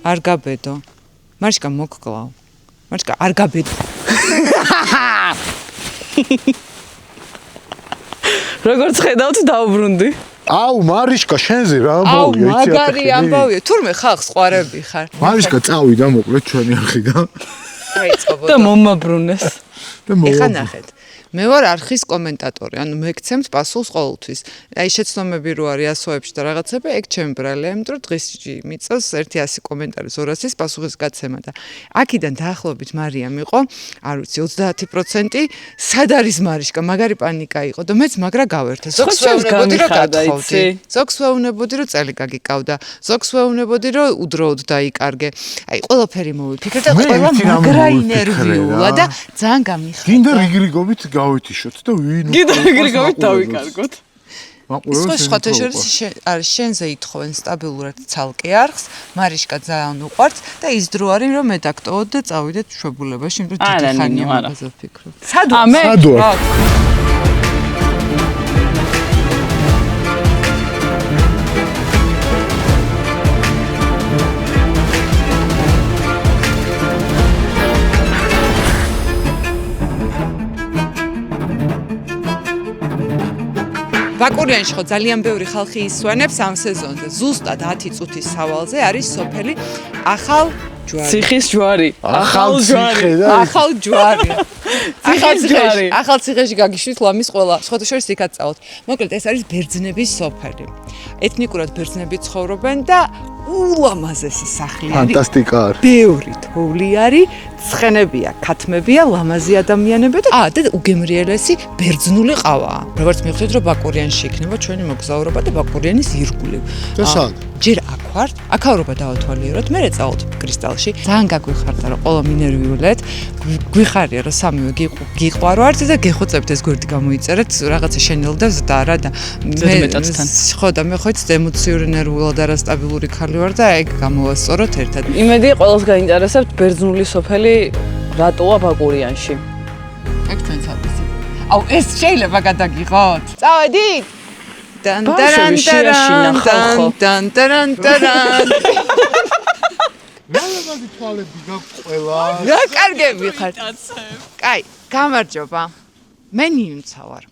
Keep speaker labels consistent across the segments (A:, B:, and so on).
A: არ გაბედო. მარიშკა მოგკლავ. მარიშკა არ გაბედო.
B: როგორც ხედავთ დაუბრუნდი.
C: აუ მარიშკა შენზე რა
A: აუ
C: ამბავია
A: მაგარი ამბავია. თურმე ხალხს ყვარები ხარ.
C: მარიშკა წავიდა მოკლედ ჩვენი არხიდან.
B: და მომაბრუნეს.
A: ეხა ნახეთ. მე ვარ არხის კომენტატორი, ანუ მეკცემთ პასუხს ყოველთვის. აი შეცდომები რო არის ასოებში და რაღაცები, ეგ ჩემი ბრალია, იმიტომ რომ დღისში მიწევს 100 კომენტარის 200-ის პასუხის გაცემა და აქედან დაახლოებით მარიამ იყო, არ ვიცი 30%, სად არის მარიშკა, მაგარი პანიკა იყო და მეც მაგრა გავერთე. ზოგს ვეუბნებოდი რომ გათხოვდი. ზოგს ვეუბნებოდი რომ წელი გაგიკავდა. ზოგს ვეუბნებოდი რომ udroოდ დაიკარგე. აი ყველაფერი მოვიფიქრე და ყველა მაგრა ინერვიულა და ძალიან გამიხარდა.
C: გინდა რიგრიგობით გავითიშოთ და ვინ
B: გინდა რიგრიგობით დავიკარგოთ.
A: სხვათა შორის არის შენზე ითხოვენ სტაბილურად ცალკე არხს, მარიშკა ძალიან უყვართ და ის დრო არის რომ მე დაგტოვოთ და წავიდეთ მშობლებაში, იმიტომ რომ დიდი ხანია მაგაზე ვფიქრობ.
B: სად
C: ვარ?
A: ბაკურიანში ხო ძალიან ბევრი ხალხი ისვენებს ამ სეზონზე. ზუსტად 10 წუთის სავალზე არის სოფელი ახალ ჯვარი.
B: ციხის ჯვარი. ახალ ჯვარი.
A: ახალ ჯვარი.
B: ჯვარი.
A: ახალ ციხეში გაგიშვით ლამის ყველა. სხვათა შორის იქაც წავთ. მოკლედ ეს არის ბერძნების სოფელი. ეთნიკურად ბერძნები ცხოვრობენ და ულამაზესი სახლი არის.
C: ფანტასტიკა არის.
A: ბევრი თოვლი არის, ცხენებია, ქათმებია, ლამაზი ადამიანები და და უგემრიელესი ბერძნული ყავაა. როგორც მივხვდით რომ ბაკურიანში იქნება ჩვენი მოგზაურობა და ბაკურიანის ირგვლივ.
C: და სად?
A: ჯერ აქ ვართ, აქაურობა დავათვალიეროთ, მერე წავთ კრისტალში. ძალიან გაგვიხარდა რომ ყველა მინერვიულეთ, გვიხარია რომ სამივე გიყვარვართ და გეხოცებთ ეს გვერდი გამოიწერეთ, რაღაცა შენელდებს და არა და ხო და მე ხო იცით ემოციური ნერვულად არასტაბილური ხალი ვარ და ეგ გამოვასწოროთ ერთად.
B: იმედი ყველას გაინტერესებთ ბერძნული სოფელი რატოა ბაკურიანში.
A: ეგ ჩვენც ავიცით. აუ ეს შეიძლება გადაგიღოთ. წავედით. დან დან დან დან დან
C: მალაბადი თვალები გაყოლა.
A: რა კარგები ხართ. კაი, გამარჯობა. მე ნინუცა ვარ.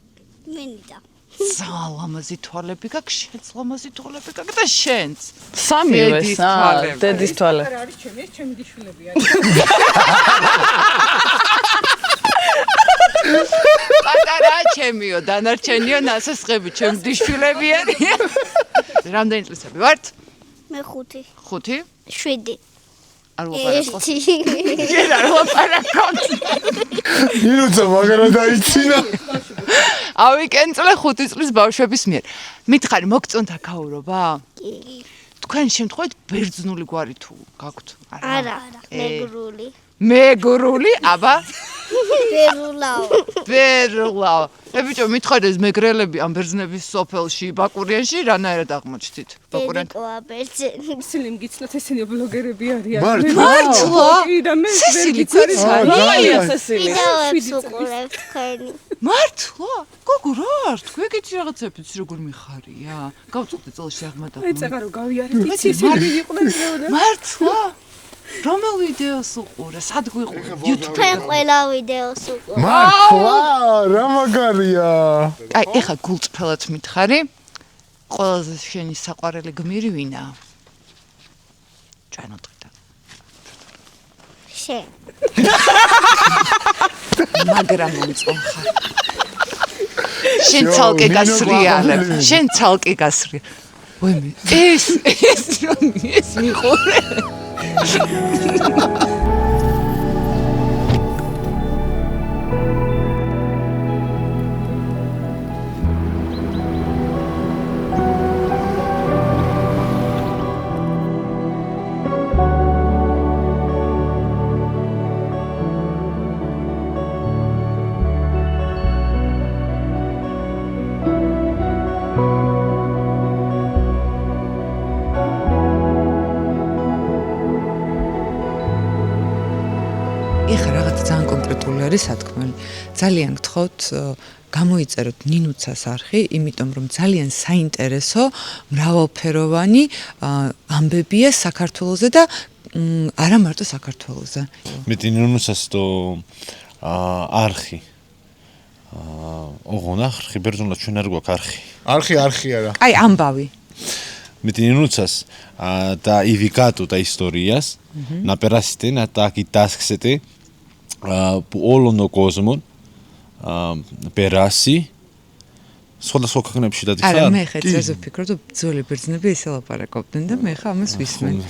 D: მე ნიდა.
A: ლამაზი თვალები გაქვს, შენც ლამაზი თვალები გაქვს და შენც.
B: სამივეს, დედის თვალები.
E: რა არის ჩემი, ეს ჩემი დიშვილებია.
A: პატარა ჩემიო, დანარჩენიო ნასესხები, ჩემი დიშვილები არიან. რამდენი წლისები ვართ?
D: მე 5.
A: 5?
D: 7.
A: არ ვაპარაკო.
D: ერთი.
A: არ ვაპარაკო.
C: ნინუცა მაგარა დაიცინა.
A: ავიკენწლე 5 წლის ბავშვების მიერ. მითხარი მოგწონთ აქაურობა?
D: კი.
A: თქვენ შემთხვევით ბერძნული გვარი თუ გაქვთ?
D: არა, მეგრული.
A: მეგრული, აბა?
D: ბერულაო.
A: ბერულაო. ბიჭო, მითხარი ეს მეგრელები ამ ბერძნების სოფელში, ბაკურიანში რანაირად აღმოჩნდით? ბაკურიანი.
D: დედიკოა ბერძენი.
E: სილიმ გიცნოთ ესენი ბლოგერები არიან.
A: მართლა?
E: და მე
A: სესილი
E: ვერგიც არის.
B: რომელია სესილი?
D: ვიდეოებს უყურებ თქვენი.
A: მართლა? გოგო რა არ თქვი? ეგეთი რაღაცები როგორ მიხარია? გავწყვეტე წელში აღმადა.
E: აი წეღა რო გავიარეთ, იცი ისინი იყვნენ მეუდა.
A: მართლა? რომელ ვიდეოს უყურე? სად გვიყურე? YouTube.
D: თქვენ ყველა ვიდეოს უყურებ.
C: მართლა რა მაგარია.
A: აი, ეხა გულწრფელად მითხარი. ყველაზე შენი საყვარელი გმირი ვინაა? ჩვენ ოთხიდან.
D: შენ.
A: მაგრამ მომწონხარ. შენ ცალკე გასრიალებ. შენ ცალკე გასრიალებ. ვემი, ეს მიყურე. ეხა რაღაც ძალიან კონკრეტული არის სათქმელი. ძალიან გთხოვთ გამოიწეროთ ნინუცას არხი, იმიტომ რომ ძალიან საინტერესო, მრავალფეროვანი ამბებია საქართველოზე და არა მარტო საქართველოზე.
F: Мединунусас то архи. ოღონ არხი ბერძნულად ჩვენ არ გვაქვს არხი.
C: არხი არა.
A: აი ამბავი.
F: Мединунусас да ивикату да историас на перасите на таки тасксете олоно козмон пераси სხვადასხვა ქვეყნებში დადიხარ?
A: არა, მე ხე წერზე ვფიქრობ, რომ ძველი ბერძნები ესე ლაპარაკობდნენ და მე ხა ამას ვისმენ.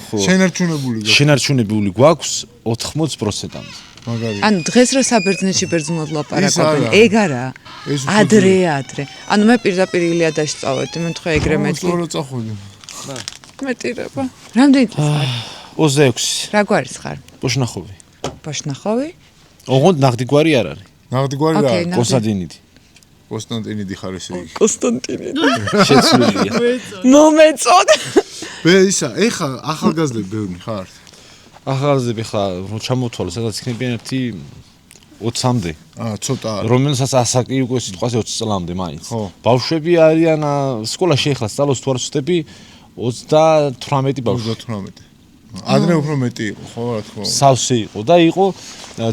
C: შენარჩუნებული
F: გვაქვს 80%-ამდე.
C: მაგარი.
A: ანუ დღეს რა საბერძნეთში ბერძნულად ლაპარაკობენ? ეგ არა. ადრე. ანუ მე პირდაპირ ილიადაში წავედი, მე თქვა ეგრე მეტი.
C: სწორად წახვედი.
A: მეტირება. რამდენი წელი ხარ?
F: 26.
A: რა გვარის ხარ?
F: ბოშნახოვი.
A: ბოშნახოვი?
F: ოღონდ ნაღდიგვარი არ არის.
C: ნაღდიგვარი რა?
F: კონსტანტინიდი.
C: კონსტანტინიდი ხარ ესე იგი.
A: კონსტანტინიდი.
F: შეცვლილია.
A: მომეწოდ.
C: მე ისა, ეხა ახალგაზრდები ბევრი ხარ?
F: ახალგაზრდები ხარ, რომ ჩამოთვალო, სადაც იქნებიან ერთი 20-მდე.
C: ცოტა.
F: რომელსაც ასაკი უკვე სიტყვაზე 20 წლამდე მაინც. ბავშვები არიან სკოლაში ეხლა სწავლობს თუ არ ვწდები 38 ბავშვი.
C: 38. ადრე უფრო მეტი იყო, ხო, რა თქმა უნდა.
F: სავსე იყო და იყო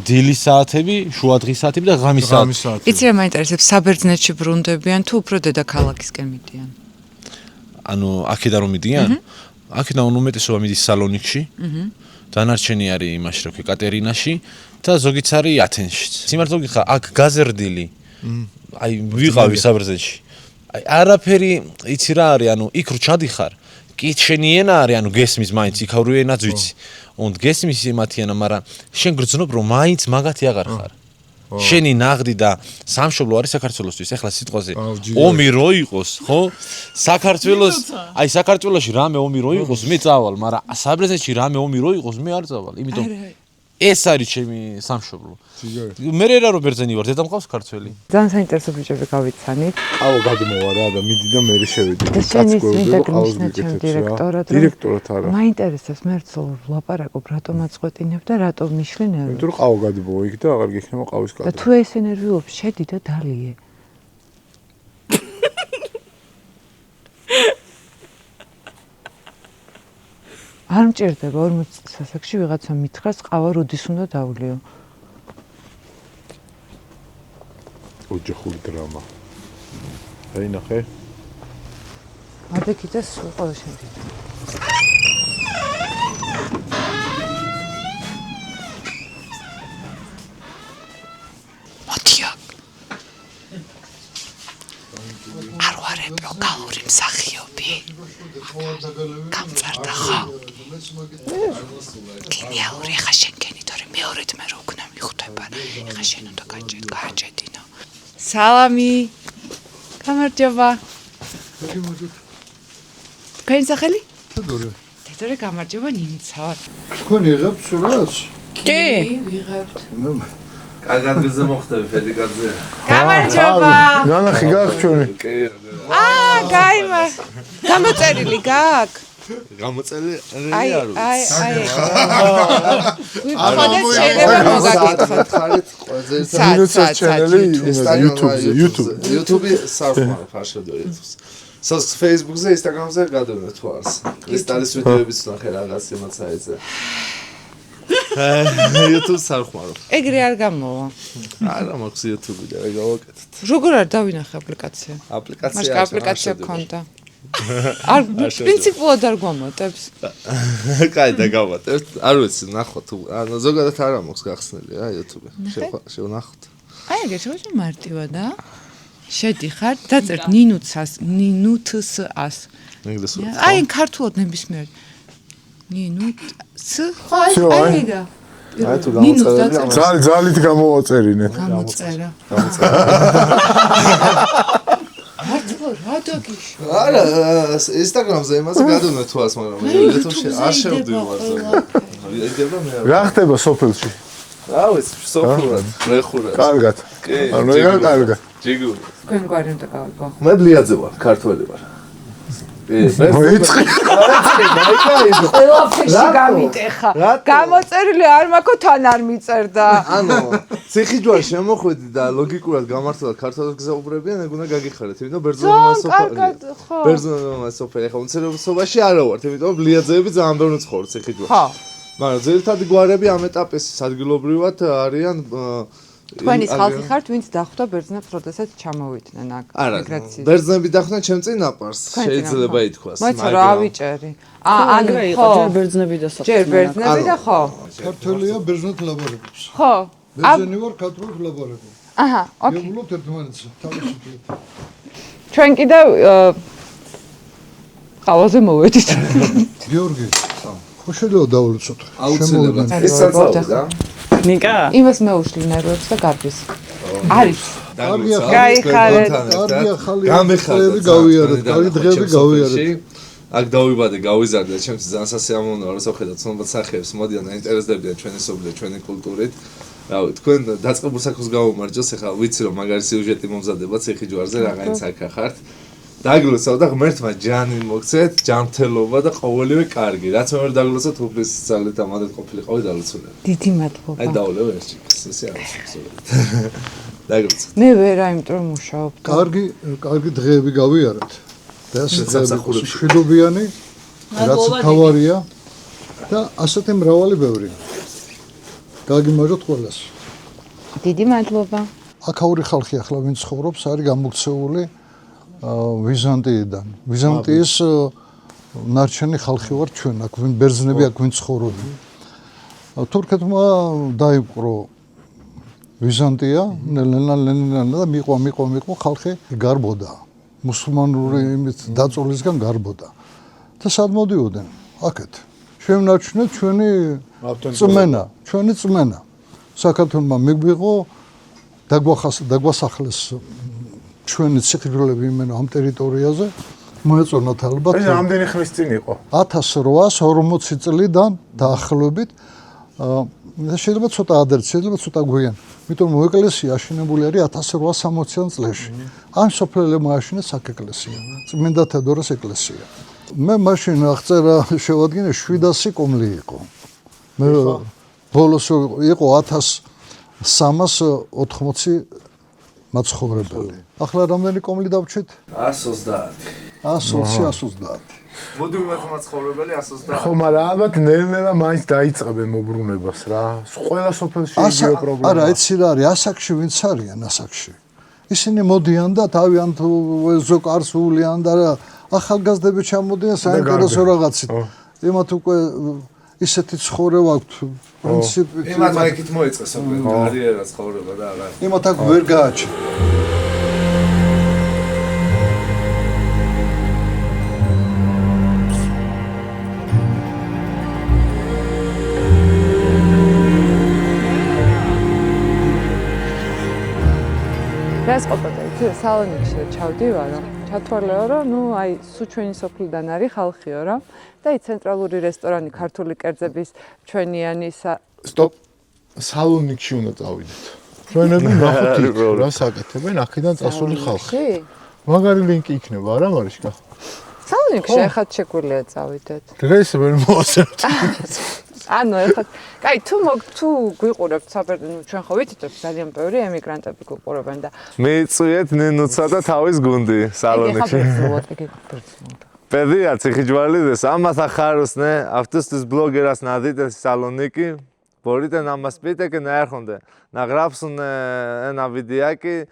F: დილის საათები, შუადღის საათები და ღამის საათები.
A: იცი რა მაინტერესებს, საბერძნეთში ბრუნდებიან თუ უფრო დედაქალაქისკენ მიდიან?
F: ანუ აქედან რომ მიდიან? აქედან უმეტესობა მიდის სალონიკში. დანარჩენი არის იმაში, რა ქვია, კატერინაში და ზოგიც არის ათენშიც. სიმართლე გითხრა, აქ გაზერდილი. აი, ვიყავი საბერძნეთში. აი, არაფერი, იცი რა არის, ანუ იქ რო ჩადიხარ, კი შენი ენა არის, ანუ გესმის მაინც იქავრივი ენაც ვიცი. und გესმის იმათი ენა, მაგრამ შენ გრძნობ რომ მაინც მაგათი აღარ ხარ. შენი ნაღდი და სამშობლო არის საქართველოსთვის. ეხლა სიტყვაზე ომი რო იყოს, ხო? საქართველოში რამე ომი რო იყოს, მე წავალ, მაგრამ საბერძნეთში რამე ომი რო იყოს, მე არ წავალ, იმიტომ ეს არის ჩემი სამშობლო. მე რა რო ბერძენი ვარ, დედა მყავს ქართველი.
A: ძალიან საინტერესო ბიჭები გავიცანით.
C: აუ გადმოვა რა და მიდი და მე შევედი. დირექტორად არა.
A: მაინტერესებს მე რცულ ვლაპარაკობ, რატომ აწყვეტინებ და რატომ მიშლინებ?
C: იმიტომ რომ ყავა გადმოვა იქ და აღარ გიქნება ყავის კადრი.
A: და თუ ეს ენერგიულობ, შედი და დალიე. არ მჭირდება 40 სასაკში ვიღაცა მითხრას ყავა როდის უნდა დავლიო.
C: ოჯახური დრამა. აი ნახე.
A: ადექი და სულ ყველა შემდგე. მოდიო. არ ვარებ ლოკალური მსახიობი. გამწარდა ხო? გენიალური ხა შენ გენი თორე მეორედ მე რო უკნა მიხვდება. ხა შენ უნდა გააჭედინო. სალამი. გამარჯობა. თქვენი სახელი?
C: თედორე.
A: თედორე გამარჯობა ნინიცა ვარ.
C: თქვენ იღებთ სულაც?
A: კი, ვიღებთ.
G: კარგად გზა მოხდები ფედიკაძე.
A: გამარჯობა.
C: ნანახი გააჩვენი.
A: გაიმა. გამოწერილი გააქვს?
F: გამოწერილი
A: აი.
C: ვიფხოდეთ
A: შეიძლება მოგაკითხოთ.
G: ხარეთ ყველაზე
C: მინუცის ჩანელი YouTube-ზე
G: სარფმარ ხარშედო YouTube-ზე. სოს Facebook-ზე, Instagram-ზე გადავიდე თუ არის. კრისტალის ვიდეოებიც ნახე რაღაც იმათ საიტზე. YouTube სარხმარო.
A: ეგრე არ გამოვა.
G: არა მაქვს YouTube-ი და გავაკეთეთ.
A: როგორ არ დავინახე აპლიკაცია?
G: აპლიკაცია
A: მას აპლიკაცია ქონდა. არ პრინციპულად არ გვამატებს.
G: კაი და გავატებთ. არ ვიცი, ნახოთ თუ ანუ ზოგადად არ მაქვს გახსნილი რა YouTube-ი. შევნახოთ.
A: აი ეგ შეიძლება მარტივა და შედიხარ, დაწერთ ნინუცას. აი ქართულად ნებისმიერ. ნინუც. აი ეგა.
G: აი თუ გამოწერე.
C: ძალით გამოვაწერინეთ.
A: გამოწერა. რა დაგიშ?
G: არა, Instagram-ზე იმაზე გადავნა თუ ას, მაგრამ YouTube-ში არ შევდივარ ზოგადად. ვიდეო მე.
C: რა ხდება სოფელში?
G: რა ვიცი, სოფლურად, რეხურად.
C: კარგად.
G: კი.
C: ანუ ეგ კარგად.
G: ჯიგური.
A: თქვენ გვარი უნდა გავიგო.
G: მე ბლიაძე ვარ, ქართველი ვარ.
C: მოიწყი.
A: ყველაფერში გამიტეხა. გამოწერილი არ მაქვს თან არ მიწერდა.
G: ანუ ციხიჯვარ შემოხვედი და ლოგიკურად გამართლა ქართულად გზაუბრებიან, ეგ უნდა გაგიხარეთ, იმიტომ ბერძნულმა სოფელია. ბერძნულმა სოფელია, ხო უმცირესობაში არა ვართ, იმიტომ ბლიაძეები ძალიან ბევრი ცხოვრობ ციხიჯვარში.
A: ხო.
G: მაგრამ ძირითადი გვარები ამ ეტაპის ადგილობრივად არიან
A: თქვენის ხალხი ხართ, ვინც დახვდა ბერძნებს, როდესაც ჩამოვიდნენ აქ მიგრაციის.
G: ბერძნები დახვდნენ ჩემ წინაპარს, შეიძლება ითქვას.
A: მოიცა რა ავიჭერი. ანუ
B: იყო ჯერ ბერძნები და
A: ჯერ ბერძნები და ხო?
H: ქართველია ბერძნად ლაბორებობს.
A: ხო.
H: ბერძენი ვარ ქართველად ლაბორებობ.
A: აჰა, ოკეი.
H: ვიულობთ ერთმანეთს თავისუფლად.
A: ჩვენ კიდევ ყავაზე მოვედით.
H: გიორგი, ხო შეიძლება დავულოცოთ?
G: აუცილებლად. ეს საწაული და
B: ნიკა
A: იმას მეუშლი ნერვებს და გარბის. არის.
H: გაიხარეთ. კარგია ხალი. გამეხარეთ გავიარეთ, კარგი დღეები გავიარეთ.
G: აქ დავიბადე, გავიზარდე, ჩემს ძალიან სასიამოვნოა, რომ შეხედოთ ცნობილ სახეებს, მოდიან დაინტერესდებიან ჩვენი სოფლიო, ჩვენი კულტურით. რავი, თქვენ დაწყებულ საქმეს გაუმარჯოს, ეხლა ვიცი რომ მაგარი სიუჟეტი მომზადება ციხიჯვარზე, რაღაცა აქა ხართ. დაგლოცავ და ღმერთმა ჯანი მოგცეთ, ჯანმრთელობა და ყოველივე კარგი. რაც მე ვერ დაგლოცავ, უფლის ძალით ამადად ყოფილიყავი დალოცული.
A: დიდი მადლობა.
G: აი დაულევ ერთში, ესე არის absolუტურად. დაგლოცავ.
A: მე ვერ აიმტრო მუშაობ.
H: კარგი დღეები გავიარეთ. და ეს მშვიდობიანი, რაც თავარია და ასეთი მრავალი ბევრი. გაგიმარჯოთ ყველას.
A: დიდი მადლობა.
H: აქაური ხალხი ახლა ვინც ცხოვრობს, არის გამოქცეული ვიზანტიიდან. ვიზანტიის ნარჩენი ხალხი ვარ ჩვენ, აქ ვინ ბერძნები აქ ვინ ცხოვრობენ. თურქეთმა დაიპყრო ვიზანტია, ნელ-ნელა და მიყვა ხალხი გარბოდა. მუსულმანური იმით დაწოლისგან გარბოდა. და სად მოდიოდნენ? აქეთ. შემნარჩუნეთ ჩვენი წმენა. საქართველოსმა მიგვიღო დაგვასახლეს ჩვენი ციხისჯვარები იმენა ამ ტერიტორიაზე მოეწონათ ალბათ.
C: ეს რამდენი ხნის წინ იყო?
H: 1840 წლიდან დაახლოებით შეიძლება ცოტა ადრე, შეიძლება ცოტა გვიან. იმიტომ რომ ეკლესია აშენებული არის 1860-იან წლებში. ამ სოფელმა ააშენეს საკეკლესია, წმინდა თედორეს ეკლესია. მე მაშინ აღწერა შევადგინე 700 კომლი იყო. მე ბოლოს იყო 1380 მაცხოვრებელი. ახლა რამდენი კომლი დავჭით?
G: 130.
H: 120.
G: მოდი ვიმათ მაცხოვრებელი 130.
C: ხო, მაგრამ ალბათ ნელ-ნელა მაინც დაიწყებენ მოbrunებას რა. ყველა სოფელში იგივე პრობლემაა.
H: არა, იცი რა არის, ასაკში ვინც არიან ასაკში. ისინი მოდიან და თავიანთ ზოკარს ულიან და ახალგაზრდები ჩამოდიან საინტერესო რაღაცით. იმათ უკვე ისეთი ცხოვრება აქვთ პრინციპით.
G: იმათ მაიქით მოიწყეს უკვე კარიერა ცხოვრება და არა.
H: იმათ აქ ვერ გააჩენ.
A: რას ყოფილა იცი სალონიკში ჩავდივარო ჩათვალეო რომ ნუ აი სუ ჩვენი სოფლიდან არის ხალხიო რა და აი ცენტრალური რესტორანი ქართული კერძების ჩვენიანი
C: სტოპ სალონიკში უნდა წავიდეთ ჩვენები ნახოთ რა საკეთებენ აქედან წასული ხალხი მაგარი ლინკი იქნება არა მარიშკა
A: სალონიკში ახლა შეგვიძლია წავიდეთ
C: დღეს ვერ მოვასწრებთ
A: ანუ ეხლა კაი თუ გვიყურებთ საბერძნეთში ჩვენ ხო ვიცით რომ ძალიან ბევრი ემიგრანტები გვიყურებენ და
G: მეწვიეთ ნინუცა და თავის გუნდი სალონიკში Παιδιά, ციხიჯვარლίδες, άμα θα χαρούν αυτούς τους bloggers να δείτε στη Σαλονίκη, μπορείτε να μας πείτε και να έρχονται. Να γράψουν ένα βιντεάκι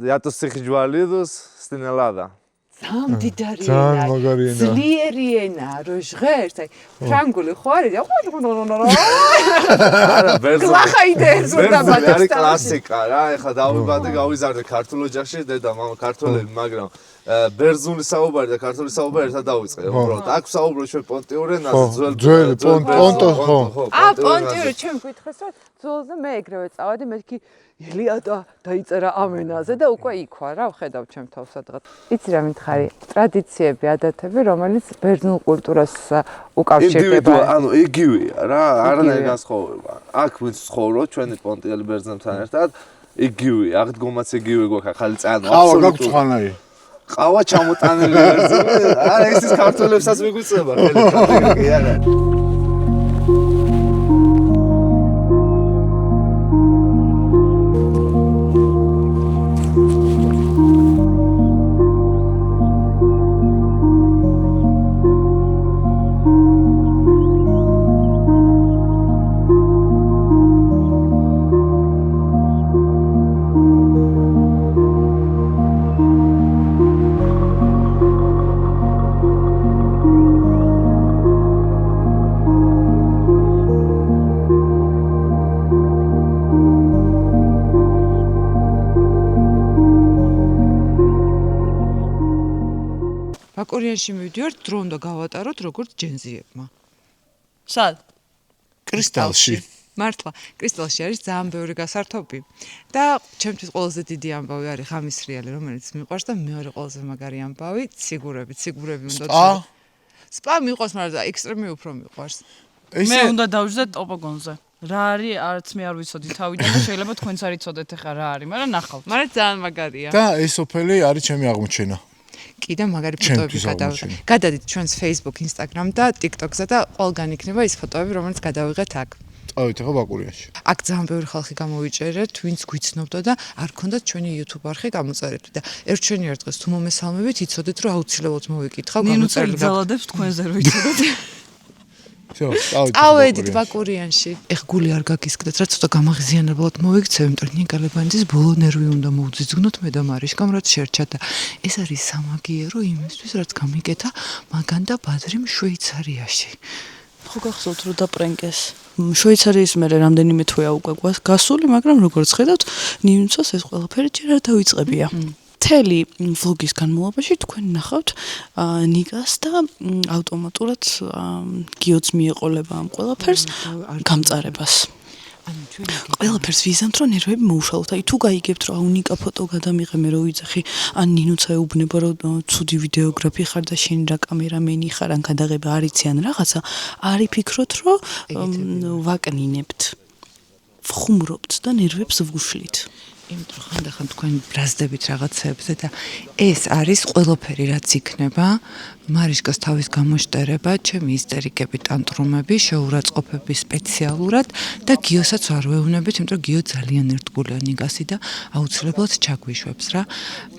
G: για τους ციხιჯვαρλίδους στην Ελλάδα.
A: Ძალიან ძლიერი ენა, რო ჟღერს, აი ფრანგული ხო არის?
G: არა, ბერძნული.
A: გლახაიდერს უნდა
G: ბერძნული არის კლასიკა რა, ეხლა დავიბადე, გავიზარდე ქართულ ოჯახში, დედა, მამა ქართველები, მაგრამ ბერძნული საუბარი და ქართული საუბარი ერთად დავიწყე, უბრალოდ. აქ საუბრობ ჩვენ პონტიურ ენაზე,
C: ძველი პონტო ხო.
A: პონტიური ჩვენ გითხეს რომ ძველზე მე ეგრევე წავედი, მეთქი ილიადა დაიწერა ამ ენაზე და უკვე იქვა რა, ვხედავ ჩემ თავს სადღაც. იცი რა მითხარი, ტრადიციები, ადათები, რომელიც ბერძნულ კულტურას უკავშირდება.
G: ანუ იგივეა რა, არანაირი განსხვავება. აქ ვინც ცხოვრობ, ჩვენი პონტიელი ბერძნებთან ერთად, იგივეა, აღდგომაც იგივე გვაქვს, ახალი წანა.
C: ყავა გაქვს წყანაი.
G: ყავა ჩამოტანილი ბერძნული. არა, ეს ქართველებსაც მიგვიწება, ხელი კი არა.
A: ბაკურიანში მივდივართ, დრო უნდა გავატაროთ როგორც ჯენზიებმა.
B: სად?
C: კრისტალში.
A: მართლა, კრისტალში არის ძალიან ბევრი გასართობი და ჩემთვის ყველაზე დიდი ამბავი არის ღამის სრიალი, რომელიც მიყვარს და მეორე ყველაზე მაგარი ამბავი ციგურები უნდა
C: სპა?
A: სპა მიყვარს, მაგრამ ექსტრემი უფრო მიყვარს.
B: მე უნდა დავждდეთ ტოპოგონზე. რა არის, არც მე არ ვიცოდი თავიდან და შეიძლება თქვენც არ იცოდეთ ახლა რა არის, მაგრამ ნახავთ.
A: მაგრამ ძალიან მაგარია.
C: და ეს სოფელი არის ჩემი აღმოჩენა.
A: კიდე მაგარი ფოტოები გადადით ჩვენს Facebook, Instagram და TikTok-ზე და ყველგან იქნება ის ფოტოები, რომელიც გადავიღეთ აქ.
C: წავით ახლა ბაკურიანში.
A: აქ ძალიან ბევრი ხალხი გამოვიჭერეთ, ვინც გვიცნობდა და არ ქონდათ ჩვენი YouTube არხი გამოწერილი და ერთ-ჩვენიერ დღეს თუ მომესალმებით, იცოდეთ რომ აუცილებლად მოვიკითხავ გამოწერილი.
B: ძალადებს თქვენზე რომ იცოდეთ.
A: წავედით ბაკურიანში. ეხ გული არ გაგისკდეთ, რა ცოტა გამაღიზიანებლად მოვიქცევ, იმიტომ რომ ნიკალებანძის ბოლო ნერვი უნდა მოვძიძგნოთ მე და მარიშკამ, რაც შერჩა და ეს არის სამაგიერო იმისთვის, რაც გამიკეთა მაგან და ბადრიმ შვეიცარიაში.
B: ხო გახსოვთ რომ დაპრენკეს. შვეიცარიის მერე რამდენიმე თვეა უკვე გასული, მაგრამ როგორც ხედავთ, ნიუნცას ეს ყველაფერი ჯერ არ დავიწყებია. მთელი ვლოგის განმავლობაში თქვენ ნახავთ ნიკას და ავტომატურად გიოც მიეყოლება ამ ყველაფერს გამწარებას. ყველაფერს ვიზამთ რომ ნერვები მოუშალოთ. აი თუ გაიგებთ რომ ნიკა ფოტო გადამიღე მე რო ვიძახი, ან ნინუცა ეუბნება რომ ცუდი ვიდეოგრაფი ხარ და შენ რა კამერამენი ხარ, ან გადაღება არ იცი ან რაღაცა, არ იფიქროთ რომ ვაკნინებთ. ვხუმრობთ და ნერვებს ვუშლით.
A: იმიტომ ხანდახან თქვენ ბრაზდებით რაღაცებზე და ეს არის ყველაფერი რაც იქნება მარიშკას თავის გამოშტერება, ჩემი ისტერიკები, ტანტრუმები, შეურაცხყოფები სპეციალურად და გიოსაც არ ვეუბნებით, იმიტომ რომ გიო ძალიან ერთგულია ნიკასი და აუცილებლად ჩაგვიშვებს რა.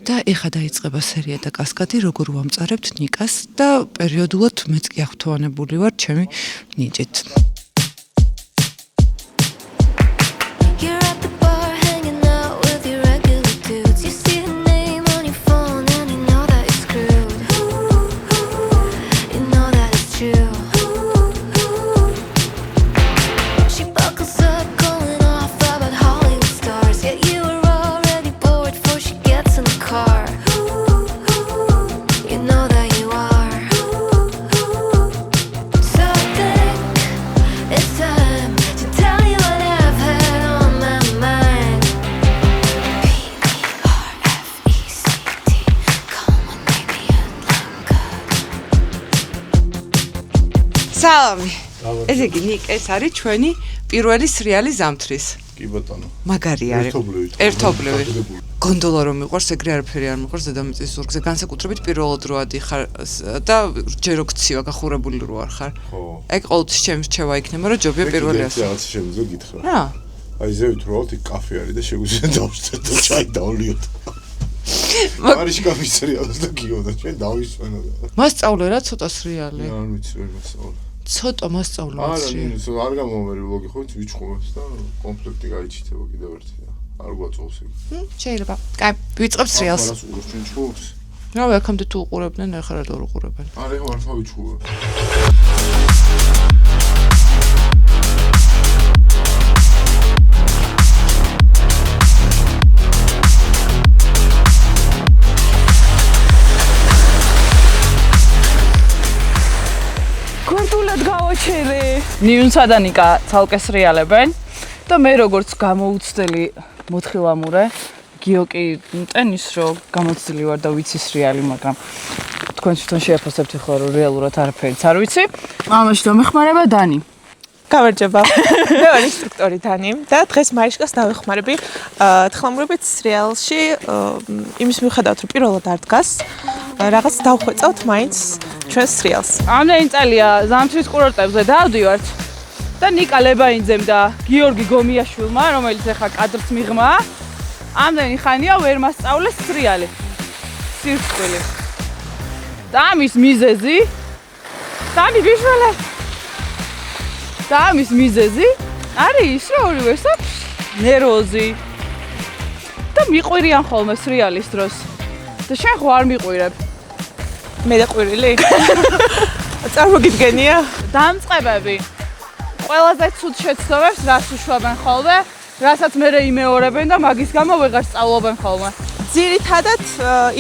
A: და ეხა დაიწყება სერია და კასკადი, როგორ ვამწარებთ ნიკას და პერიოდულად მეც კი აღფრთოვანებული ვარ ჩემი ნიჭით. სალამი. ესე იგი ნიკ ეს არის ჩვენი პირველი სრიალი ზამთრის.
C: კი ბატონო.
A: მაგარი არის. ერთობლივი. გონდოლა რომ მიყვარს, ეგრე არაფერი არ მიყვარს დედამიწის ზურგზე. განსაკუთრებით პირველად რო ადიხარ და ჯერო გცივა გახურებული რო არ ხარ. ხო. ეგ ყოველთვის ჩემს რჩევა იქნება რომ ჯობია პირველი ასო.
C: რაღაც შემიძლია გითხრა.
A: რა?
C: აი ზევით რო ავთ კაფე არის და შეგვიძლია დავშტეთ და ჩაი დავლიოთ. მარიშკა მისრიალს და გიოდა ჩვენ დავისვენო.
A: მასწავლე რა ცოტა სრიალი.
C: არ ვიცი ვერ მასწავლე.
A: ცოტა მასწავლე სრიალი.
C: არ გამომერი ვლოგი ხო ვიცი ვიჩხუბებს და კომპლექტი გაიჩიტება კიდევ ერთი და არ გვაწოვს იქ.
A: შეიძლება. კაი, ვიწყებ სრიალს.
C: არას უყურებს ჩვენ ჩხუბებს.
A: რა აქამდე თუ უყურებდნენ, ახლა რა დრო უყურებენ.
C: არა ეხლა მართლა ვიჩხუბებ.
B: გვერდულად გავაჩერე. ნიუნსა და ნიკა ცალკე სრიალებენ და მე როგორც გამოუცდელი მოთხილამურე, გიო კი ტენის რო გამოცდილი ვარ და ვიცი სრიალი, მაგრამ თქვენ თვითონ შეაფასებთ ახლა რომ რეალურად არაფერიც არ ვიცი. ამაში დამეხმარება დანი.
I: გამარჯობა. მე ვარ ინსტრუქტორი დანი და დღეს მარიშკას დავეხმარები თხილამურებით სრიალში იმის მიუხედავად რომ პირველად არ დგას, რაღაც დავხვეწავთ მაინც ჩვენ სრიალს.
B: ამდენი წელია ზამთრის კურორტებზე დავდივართ და ნიკა ლებაინძემ და გიორგი გომიაშვილმა, რომელიც ახლა კადრს მიღმა, ამდენი ხანია ვერ მასწავლეს სრიალი. სირცხვილი. და ამის მიზეზი დანი გიშველე. და ამის მიზეზი არის ის, რომ ორივეს აქვს ნერვოზი და მიყვირიან ხოლმე სრიალის დროს. და შენ ხო არ მიყვირებ?
I: მე და ყვირილი? წარმოგიდგენია?
B: დამწყებები. ყველაზე ცუდ შეცდომებს რას უშვებენ ხოლმე, რასაც მერე იმეორებენ და მაგის გამო ვეღარ სწავლობენ ხოლმე.
I: ძირითადად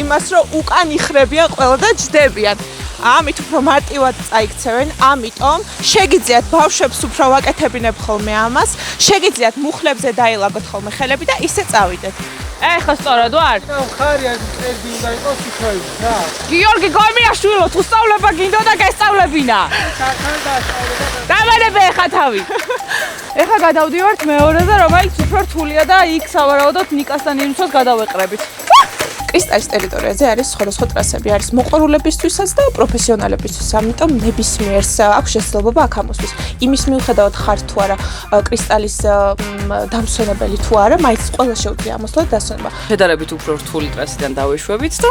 I: იმას რომ უკან იხრებიან ყველა და ჯდებიან. ამით უფრო მარტივად წაიქცევენ, ამიტომ შეგიძლიათ ბავშვებს უფრო ვაკეთებინებ ხოლმე ამას, შეგიძლიათ მუხლებზე დაილაგოთ ხოლმე ხელები და ისე წავიდეთ. ეხლა სწორად ვარ?
C: ხარი აქ წერდი უნდა იყოს იქაი რა.
I: გიორგი გომიაშვილო, თუ სწავლება გინდოდა გესწავლებინა. დამარები ეხა თავი.
B: ეხლა გადავდივართ მეორეზე, რომელიც უფრო რთულია და იქ სავარაუდოდ ნიკასთან ინუცოს გადავეყრებით.
I: კრისტალის ტერიტორიაზე არის სხვადასხვა ტრასები, არის მოყვარულებისთვისაც და პროფესიონალებისთვის, ამიტომ ნებისმიერს აქვს შესაძლებლობა აქ ამოსვლის. იმის მიუხედავად ხარ თუ არა კრისტალის დამსვენებელი თუ არა, მაინც ყველა შეუძლია ამოსვლა და დასვენება.
B: შედარებით უფრო რთული ტრასიდან დავეშვებით და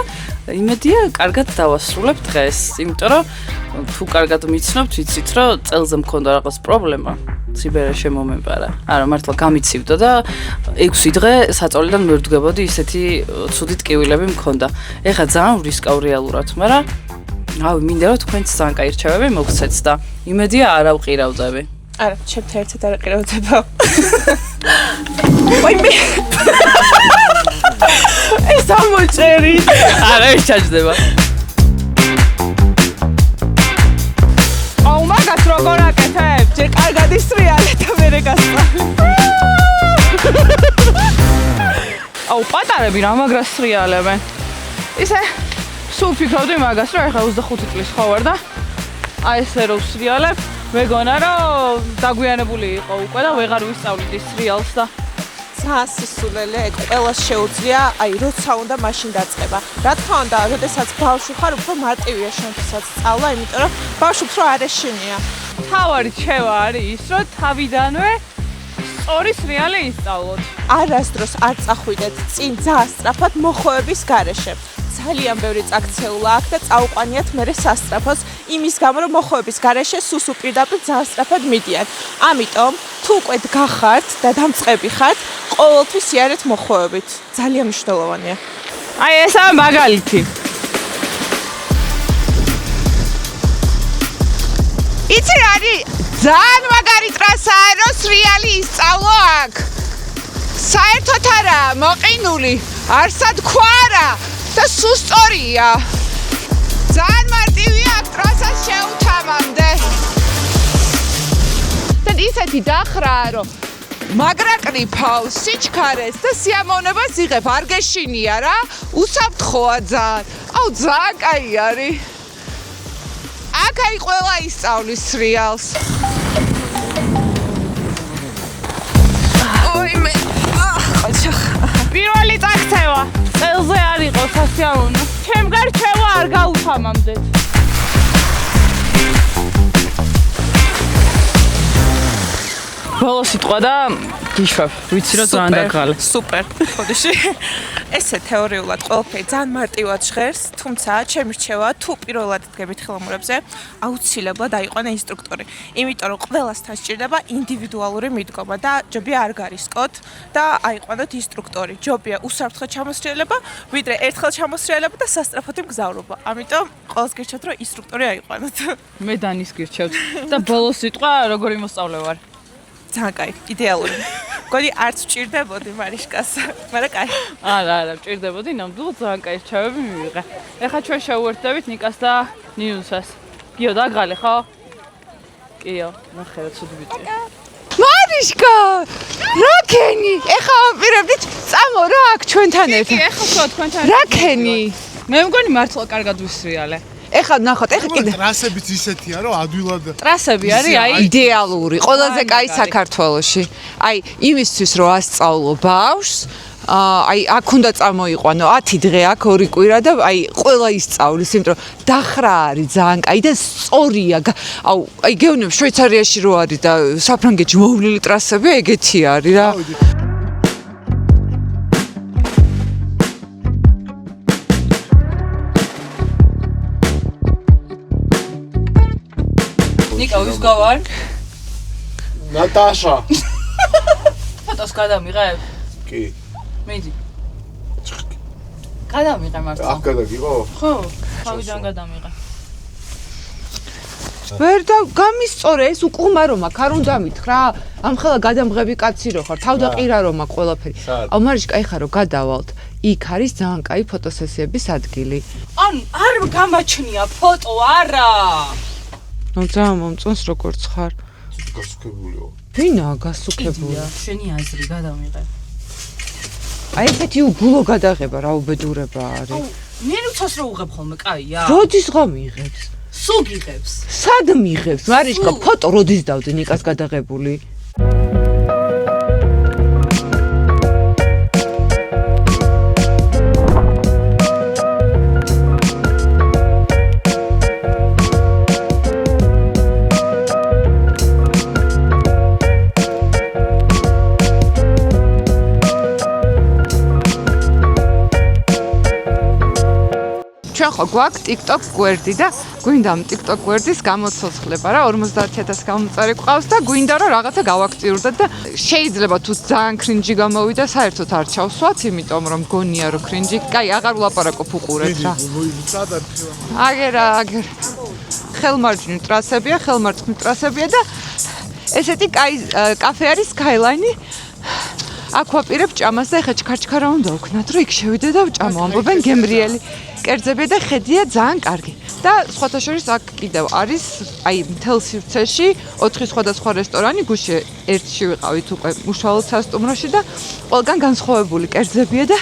B: იმედია, კარგად დავასრულებთ დღეს, იმიტომ რომ თუ კარგად მიცნობთ, ვიცით რომ წელზე მქონდა რაღაც პრობლემა. ციბერა შემომეპარა. არა, მართლა გამიცივდა და 6 დღე საწოლიდან ვერ ვდგებოდი, ისეთი ცუდი ტკივილები მქონდა. ეხლა ძალიან ვრისკავ რეალურად, მაგრამ ავი მინდა რომ თქვენც ძალიან კაი რჩევები მოგცეთ და იმედია არ ავყირავდები.
I: არა, ჩემთან ერთად არ აყირავდება. ვაი მე. ეს ამოჭერი.
B: არა, ეს ჩაჯდება.
I: აუ მაგას როგორ აკეთებ? ჯერ კარგად ისრიალე და მერე გასწავლე.
B: აუ პატარები რა მაგრას სრიალებენ. ისე სულ ფიქრობდი მაგას, რომ ეხლა 25 წლის ხო ვარ და აი ესე რომ სრიალებ, მეგონა რომ დაგვიანებული იყო უკვე და ვეღარ ვისწავლით ის სრიალს და
I: ძალიან სისულელე, ეგ ყველას შეუძლია, აი როცა უნდა მაშინ დაწყება. რა თქმა უნდა, როდესაც ბავშვი ხარ, უფრო მარტივია შენთვისაც სწავლა, იმიტომ რომ ბავშვი უფრო არ ეშინია.
B: თავარი ჩევა არის ის, რომ თავიდანვე სწორი სრიალი ისწავლოთ.
I: არასდროს არ წახვიდეთ წინ ძალიან სწრაფად მოხოვების გარეშე. ძალიან ბევრი წაქცეულა აქვს და წაუყვანიათ მერე სასწრაფოს იმის გამო რომ მოხოვების გარეშე სუსუ პირდაპირ ძალიან სწრაფად მიდიან. ამიტომ თუ უკვე დგახართ და დამწყები ხართ, ყოველთვის იარეთ მოხოვებით. ძალიან მნიშვნელოვანია.
B: აი ესაა მაგალითი.
A: იცი რა არის? ძალიან მაგარი ტრასაა, რომ სრიალი ისწავლო აქ. საერთოდ არა, მოყინული, არსად ქვარა და სუსტორია. ძალიან მარტივია აქ ტრასას შეუთავამდე. და ისეთი დახრაა, რომ მაგრაკნი ფავს, სიჩქარეს და სიამოვნებას იღებ, არ გეშინია რა, უსაფრთხოა ძალიან. აუ ძალიან კაი არის. აქ აი ყველა ისწავლის სრიალს. ოი მე.
B: პირველი წაქცევა. წელზე არ იყო სასიამოვნო. ჩემგარ რჩევა არ გაუთამამდეთ. ბოლო სიტყვა და გიშვებ. ვიცი რომ ძალიან დაგღალე.
I: სუპერ. ხოდიში. ესე თეორიულად ყველაფერი ძალიან მარტივად ჟღერს, თუმცა ჩემი რჩევა თუ პირველად დგებით ხელმურებზე, აუცილებლად აიყვანე ინსტრუქტორი. იმიტომ რომ ყველასთან სჭირდება ინდივიდუალური მიდგომა და ჯობია არ გარისკოთ და აიყვანოთ ინსტრუქტორი. ჯობია უსაფრთხო ჩამოსრიალება, ვიდრე ერთხელ ჩამოსრიალება და სასწრაფოთი მგზავრობა. ამიტომ ყველას გირჩევთ რომ ინსტრუქტორი აიყვანოთ.
B: მე დანის გირჩევთ და ბოლო სიტყვა როგორი მოსწავლე ვარ.
I: ძალიან კაი, იდეალური. გოდი არც ვჭირდებოდი მარიშკას, მაგრამ კაი.
B: არა, ვჭირდებოდი, ნამდვილად ძალიან კაი რჩევები მივიღე. ეხლა ჩვენ შევუერთდებით ნიკას და ნიუსას. გიო დაგღალე ხო? კიო, ნახე რა ცუდი ვიტყვი.
A: მარიშკა! რა ქენი? ეხლა ვაპირებდით წამო რა აქ ჩვენთან ერთად.
B: კი, ეხლა ხო თქვენთან.
A: რა ქენი?
B: მე მგონი მართლა კარგად ვისრიალე.
A: ეხლა ნახოთ, ეხლა კიდე
C: ტრასებიც ისეთია, რომ ადვილად
B: ტრასები არის აი
A: იდეალური, ყველაზე კაი საქართველოში. აი, იმისთვის რომ ასწავლო ბავშვს, აი, აქ უნდა წამოიყვანო 10 დღე აქ 2 კვირა და აი, ყველა ისწავლის, იმიტომ რომ დახრა არის ძალიან კაი და სწორია. აუ, აი, გეუბნები შვეიცარიაში რო არის და საფრანგეთში მოვლილი ტრასები ეგეთი არის რა.
B: ნიკა ვის გავარ?
C: ნატაშა.
B: ფოტოს გადამიღებ?
C: კი.
B: მიდი. გადამიღე მართლა.
C: აქ გადაგიღო?
B: ხო, თავიდან გადამიღე.
A: ვერ და გამისწორე ეს უკუღმა რომ აქ არ უნდა მითხრა? ამხელა გადამღები კაცი რო ხარ, თავდაყირა რომ აქ ყველაფერი. აუ მარიშკა ეხა რომ გადავალთ, იქ არის ძალიან კაი ფოტოსესიების ადგილი.
B: ან არ გამაჩნია ფოტო არა.
A: ნუ ძალიან მომწონს როგორც ხარ.
C: გასუქებულიო.
A: ვინაა გასუქებული?
B: შენი აზრი გადავიღე.
A: აი ესეთი უგულო გადაღება რა უბედურება არის.
B: მე როცას რო უღებ ხოლმე, კაია.
A: როდის გამიღებს?
B: სულ გიღებს.
A: სად მიღებს? მარიშკა ფოტო როდის დავდი ნიკას გადაღებული? ჩვენ ხო გვაქვს TikTok გვერდი და გვინდა ამ TikTok გვერდის გამოცოცხლება რა 50000 გამომწარი გვყავს და გვინდა რომ რაღაცა გავაქტიურდეთ და შეიძლება თუ ძალიან კრინჯი გამოვიდა საერთოდ არ ჩავსვათ იმიტომ რომ გონია რომ კრინჯი კაი აღარ ვლაპარაკობ უყურეთ რა აგერა ხელმარჯვნივ ტრასებია და ესეთი კაი კაფე არის Skyline-ი აქ ვაპირებ ჭამას და ეხა ჩქარჩქარა უნდა ვქნათ რომ იქ შევიდე და ვჭამო ამბობენ გემრიელი კერძები და ხედია ძალიან კარგი და სხვათა შორის აქ კიდევ არის აი მთელ სივრცეში 4 სხვადასხვა რესტორანი გუშინ ერთში ვიყავით უკვე უშუალოდ სასტუმროში და ყველგან განსხვავებული კერძებია და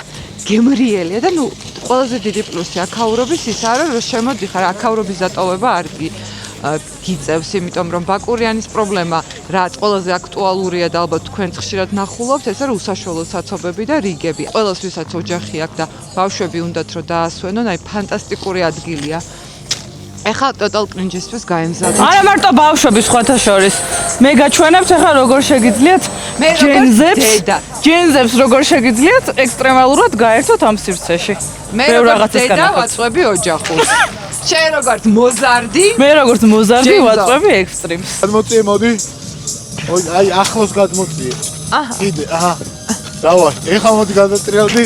A: გემრიელია და ნუ ყველაზე დიდი პლუსი აქაურობის ისაა რომ შემოდიხარ აქაურობის დატოვება არ გიწევს იმიტომ რომ ბაკურიანის პრობლემა რაც ყველაზე აქტუალურია და ალბათ თქვენ ხშირად ნახულობთ ეს არის უსაშუალო საცობები და რიგები ყველას ვისაც ოჯახი აქვს და ბავშვები უნდათ რომ დაასვენონ აი ფანტასტიკური ადგილია ეხლა ტოტალ კრინჯისთვის გაემზადეთ
B: არა მარტო ბავშვები სხვათა შორის მე გაჩვენებთ ეხლა როგორ შეგიძლიათ ჯენზებს როგორ შეგიძლიათ ექსტრემალურად გაერთოთ ამ სივრცეში
A: მე როგორც დედა ვაწვევი ოჯახურს შენ როგორც მოზარდი
B: მე როგორც მოზარდი ვაწვევი ექსტრიმს
C: გადმოწიე მოდი აი ახლოს გადმოწიე კიდე აჰა დავა ეხლა მოდი გადატრიალდი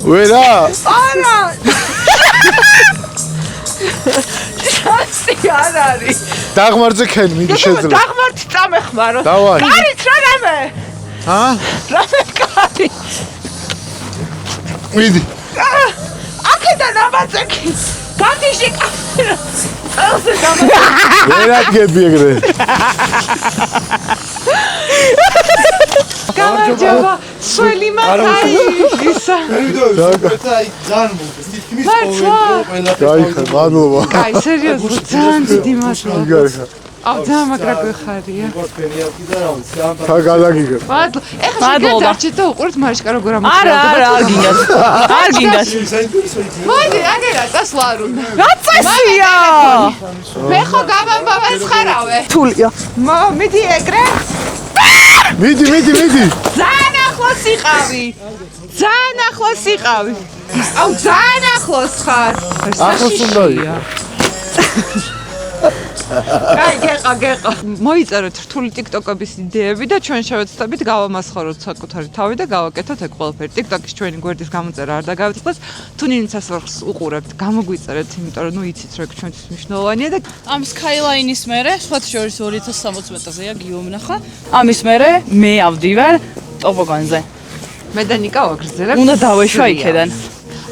C: ვერა
A: არა შანსი არ არის
C: დაღმართზე ქენ მიდი შეძლო
A: დაღმართ წამეხმარო
C: დავაი
A: არის რა რამე რამე კარი
C: მიდი
A: აქედან ამაწექი განდიში კამერა წელზე
C: ვერა გები ეგრე
A: გამარჯობა სველი მაგარი ისა
C: აი ძალიან მოგეს თითქმის ყველა გაიხარ მადლობა
A: აი სერიოზულად ძალიან დიდი მადლობა აუ ძალიან მაგრა გვეხარია
C: ხა გადაგიგებ
A: მადლობა ეხლა შეგეძარჩით და უყურეთ მარიშკა როგორ
B: ამოწევდა არ გინდათ
A: მოდი აგერა წასვლა არ უნდა
B: რა წესია
A: მე ხო გამამბავეცხარავე
B: თულია
A: მიდი ეგრე
C: მიდი
A: ძალიან ახლოს იყავი აუ ძალიან ახლოს ხარ
C: ახლოს უნდა იყო
A: აი გეყა მოიწეროთ რთული TikTok-ების იდეები და ჩვენ შევეცდებით გავამასხაროთ საკუთარი თავი და გავაკეთოთ ეგ ყველაფერი TikTok-ის ჩვენი გვერდის გამოწერა არ დაგავიწყდეს თუ ნინცას უყურებთ გამოგვიწერეთ იმიტომ რომ ნუ იცით რომ ეგ ჩვენთვის მნიშვნელოვანია და
B: ამ Skyline-ის მერე სხვათა შორის 2060 მეტრზეა გიომნახა ამის მერე მე ავდივარ ტობოგანზე
A: მე და ნიკა ვაგრძელებ
B: უნდა დავეშვა იქედან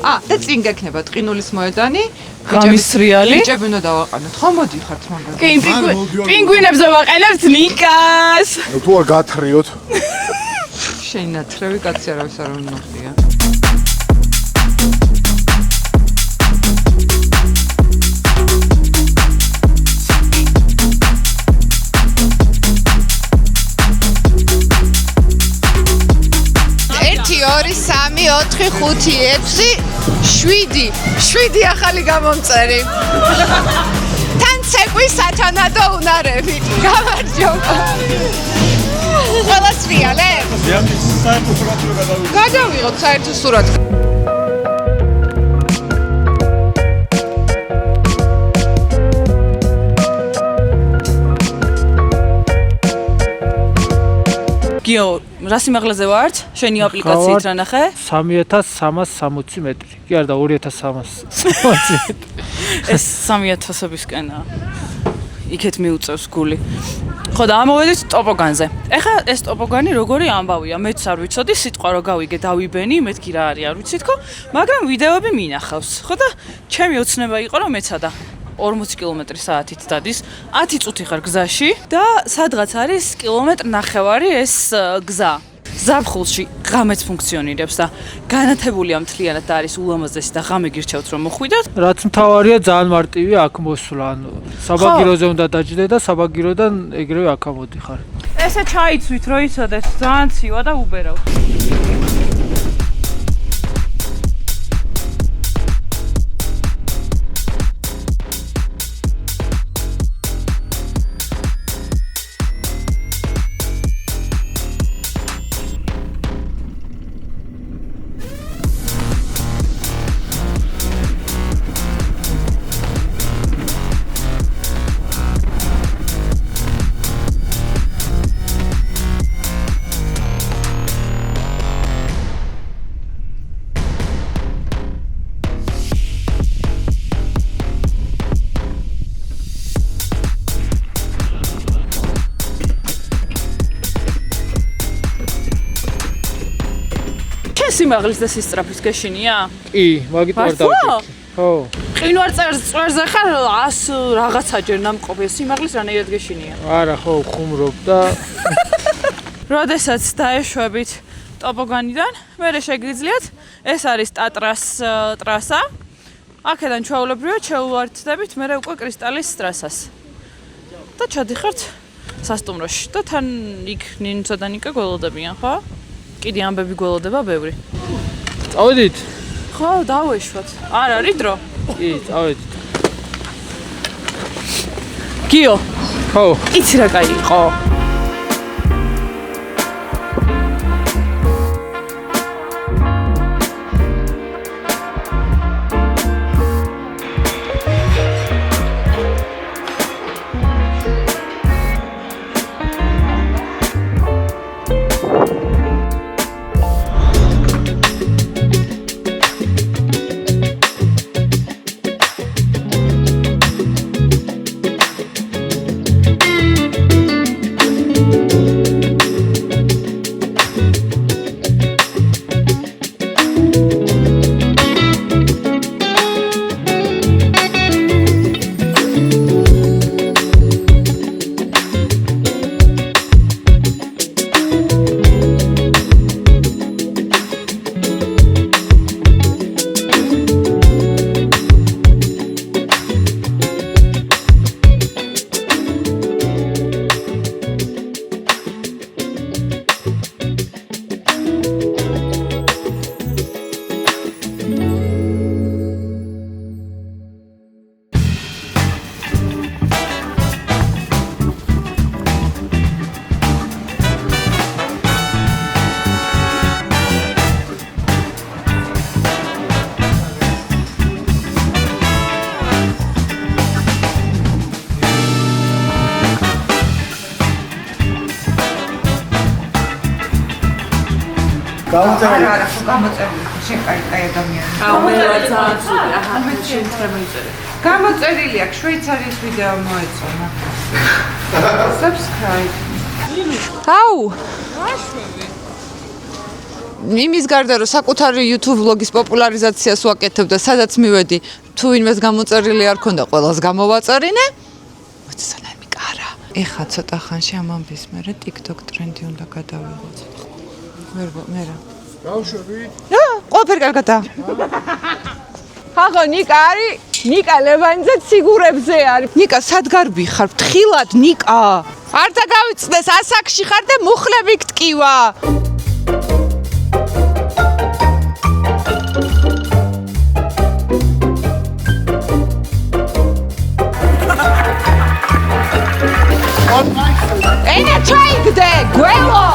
A: და წინ გექნება ტყინულის მოედანი
B: გამისრიალი
A: ბიჭები უნდა დავაყენოთ ხო მოდი ხართ მაგალითად
B: კი პინგვინებზე ვაყენებთ ნიკას
C: თუ არ გათრიოთ
A: შენ ნათრევი კაცი არავის არ უნახია ორი, სამი, 4, 5, 6, 7 ახალი გამომწერი. თან ცეკვი სათანადო უნარები. გამარჯობა. ყველას რეალებ? საერთო სურათი რო გადავიღოთ. გადავიღოთ საერთო სურათი.
B: გიო, რა სიმაღლეზე ვართ? შენი აპლიკაციით რა ნახე?
J: 3360 მეტრი. კი არა და 2360 მეტრი.
B: ეს 3000-ებისკენაა. იქეთ მიუწევს გული. ხო და ამოვედით ტოპოგანზე. ეხლა ეს ტოპოგანი როგორი ამბავია, მეც არ ვიცოდი, სიტყვა რო გავიგე დავიბენი, მეთქი რა არის არ ვიცით ხო, მაგრამ ვიდეოები მინახავს. ხო და ჩემი ოცნება იყო რომ მეცადა 40 კმ/სთ-ით დადის, 10 წუთი ხარ გზაში და სადღაც არის კილომეტრი ნახევარი ეს გზა. ზაფხულში ღამეც ფუნქციონირებს და განათებულია მთლიანად და არის ულამაზესი და ღამე გირჩევთ რომ მოხვიდეთ.
J: რაც მთავარია ძალიან მარტივია აქ მოსვლა, ანუ საბაგიროზე უნდა დაჯდე და საბაგიროდან ეგრევე აქ ამოდიხარ.
B: ესე ჩაიცვით რო იცოდეთ, ძალიან ცივა და უბერავ. სიმაღლის და სისწრაფის გეშინია?
J: კი, მაგით არ დავჭირდი. ხო.
B: ყინვარ წვერზე ხარ 100 რაღაცაჯერ ნამყოფი სიმაღლის რანაირად გეშინია?
J: არა, ხო, ხუმრობ და
B: როდესაც დაეშვებით ტოპოგანიდან, მერე შეგიძლიათ, ეს არის ტატრას ტრასა. აქედან ჩვეულებრივად შევუვარდებით მერე უკვე კრისტალის ტრასას. და ჩადიხართ სასტუმროში და თან იქ ნინუცა და ნიკა გველოდებიან, ხო? კიდე ამბები გველოდება ბევრი.
J: წავედით?
B: ხო, დავეშვათ. არ არის დრო?
J: კი, წავედით.
B: გიო.
J: ხო.
B: იცი რა კაი იყო?
A: გამოწერილი. არა, ხო გამოწერილი. შენ კაი ადამიანი.
B: მე ძალიან ცუდი. აჰა, შენ შემოიწერე.
A: გამოწერილი აქვს შვეიცარიის ვიდეო მოეწონა. Subscribe. აუ.
E: აშვები.
A: იმის გარდა რომ საკუთარი YouTube ვლოგის პოპულარიზაციას ვაკეთებ და სადაც მივედი, თუ ვინმეს გამოწერილი არ ქონდა, ყველას გამოვაწერინე. მოწესალე მიკარა. ეხა ცოტა ხანში ამ ამბის მერე TikTok ტრენდი უნდა გადავიღოთ. მე რა.
C: გავშვები?
A: ყველაფერი კარგადა. ხახო ნიკა არის? ნიკა ლევანიძე ციგურებზე არის. ნიკა სად გარბი ხარ? თხილად ნიკა. არ დაგავიწდეს ასაკში ხარ და მუხლები გტკივა. ენა ჩაიგდე, გველო.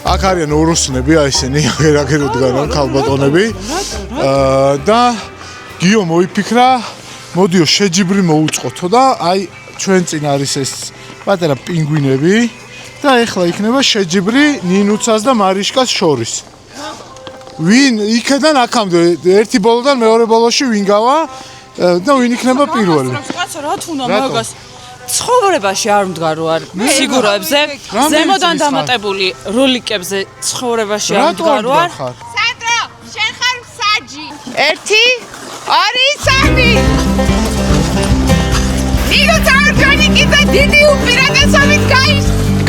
C: აქ არიან ოროსნები, აი ესენი აგერ უდგანან ქალბატონები. და გიო მოიფიქრა, მოდიო შეჯიბრი მოუწყოთო და აი ჩვენ წინ არის ეს პატარა პინგვინები და ეხლა იქნება შეჯიბრი ნინუცას და მარიშკას შორის. ვინ იქიდან აქამდე ერთი ბოლოდან მეორე ბოლოში ვინ გავა და ვინ იქნება პირველი.
B: კაცო რა თქმა უნდა მაგას ცხოვრებაში არ მდგარო არ ფიგურებზე ზემოდან დამატებული როლიკებზე ცხოვრებაში არ მდგარო არ
A: სანდრო შენ ხარ მსაჯი 1 2 3 ნინო წარჯანი კიდე დიდი უპირატესობით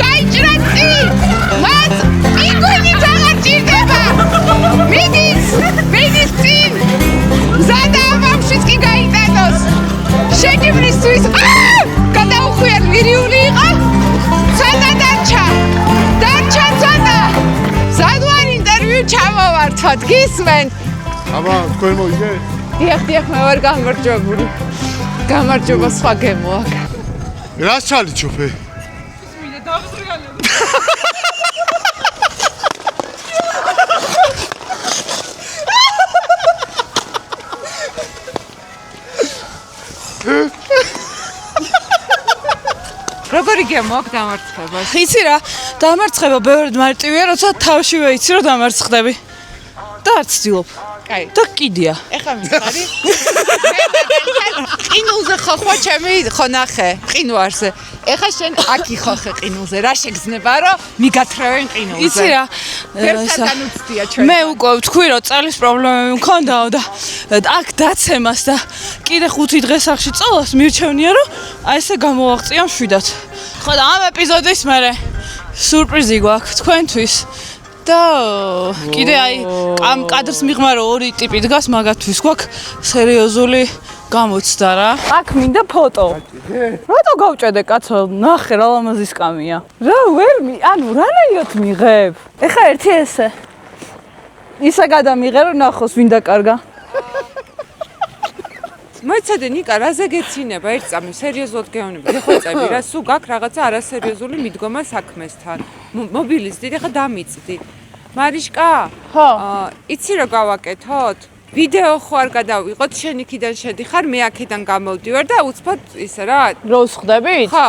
A: გაიჭრა წინ მას იგვინი აღარ ჭირდება მიდის წინ ზადა ამშიც კი გაიტანოს შეჯიბრისთვის გადაუხვიარ ვირიული იყო ცოტა დარჩა ცოტა ზადვარ ინტერვიუ ჩამოვართვათ გისმენ
C: აბა თქვენ მოიგე
A: დიახ მე ვარ გამარჯვებული გამარჯობა სხვა გემო აქ
C: რას ჩალიჩოფე
E: მინდა დავზრიალებ
A: როგორი გემო აქ დამარცხება?
B: იცი რა, დამარცხება ბევრად მარტივია, როცა თავშივე იცი რომ დამარცხდები. და არ ცდილობ.
A: კაი.
B: და კიდია.
A: ეხლა მიხარი? ყინულზე ხო ჩემი ხო ნახე, ყინვარზე. ეხლა შენ აქ იხოხე ყინულზე, რა შეგზნება რომ მიგათრევენ ყინულზე?
B: იცი რა,
A: ერთად უცდია ჩვენ.
B: მე უკვე ვთქვი რომ წალის პრობლემები მქონდაო და აქ დაცემას და კიდე 5 დღეს სახში წავას მირჩევნია რომ აი ესე გამოვაღწია მშვიდად. ხო და ამ ეპიზოდის მერე სურპრიზი გვაქვს თქვენთვის. და კიდე აი ამ კადრს მიღმა რომ ორი ტიპი დგას მაგათთვის გვაქვს სერიოზული გამოცდა რა. აქ მინდა ფოტო. რატო გავჭედე კაცო? ნახე რა ლამაზი სკამია. რა ანუ რანაირად მიღებ? ეხა ერთი ესე. ისა გადამიღე რომ ნახოს ვინ დაკარგა.
A: მოიცადე ნიკა, რაზე გეცინება ერთ წამი სერიოზულად გეუბნები. გეხვეწები რა, სულ გაქვს რაღაცა არასერიოზული მიდგომა საქმესთან. მობილიზდი, ეხა დამიწდი. მარიშკა?
B: ხო.
A: იცი რა გავაკეთოთ? ვიდეო ხო არ გადავიღოთ, შენ იქიდან შედიხარ, მე აქედან გამოვდივარ და უცბად ისე რა.
B: როს ხდებით?
A: ხო.